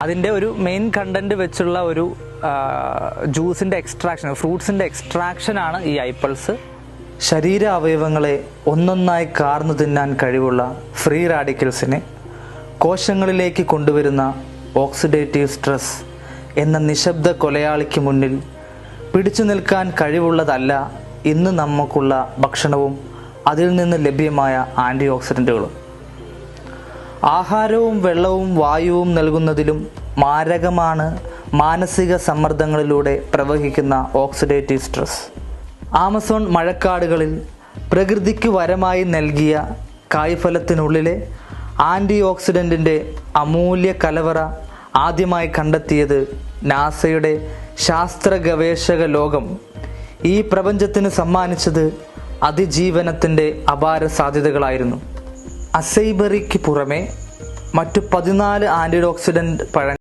അതിൻ്റെ ഒരു main content വെച്ചുള്ള ഒരു ജ്യൂസിൻ്റെ എക്സ്ട്രാക്ഷൻ, ഫ്രൂട്ട്സിൻ്റെ എക്സ്ട്രാക്ഷനാണ് ഈ ഐപ്പിൾസ്. ശരീര അവയവങ്ങളെ ഒന്നൊന്നായി കാർന്നു തിന്നാൻ കഴിവുള്ള ഫ്രീ റാഡിക്കൽസിനെ കോശങ്ങളിലേക്ക് കൊണ്ടുവരുന്ന ഓക്സിഡേറ്റീവ് സ്ട്രെസ് എന്ന നിശബ്ദ കൊലയാളിക്ക് മുന്നിൽ പിടിച്ചു നിൽക്കാൻ കഴിവുള്ളതല്ല ഇന്ന് നമുക്കുള്ള ഭക്ഷണവും അതിൽ നിന്ന് ലഭ്യമായ ആൻറ്റി ഓക്സിഡൻറ്റുകളും. ആഹാരവും വെള്ളവും വായുവും നൽകുന്നതിലും മാരകമാണ് മാനസിക സമ്മർദ്ദങ്ങളിലൂടെ പ്രവഹിക്കുന്ന ഓക്സിഡേറ്റീവ് സ്ട്രെസ്. ആമസോൺ മഴക്കാടുകളിൽ പ്രകൃതിക്ക് വരമായി നൽകിയ കായ്ഫലത്തിനുള്ളിലെ ആൻറ്റി ഓക്സിഡൻറ്റിൻ്റെ അമൂല്യ കലവറ ആദ്യമായി കണ്ടെത്തിയത് നാസയുടെ ശാസ്ത്ര ഗവേഷക ലോകം ഈ പ്രപഞ്ചത്തിന് സമ്മാനിച്ചത് അതിജീവനത്തിൻ്റെ അപാര സാധ്യതകളായിരുന്നു. അസൈബറിക്ക് പുറമെ മറ്റു 14 ആൻറ്റി ഓക്സിഡൻറ്റ്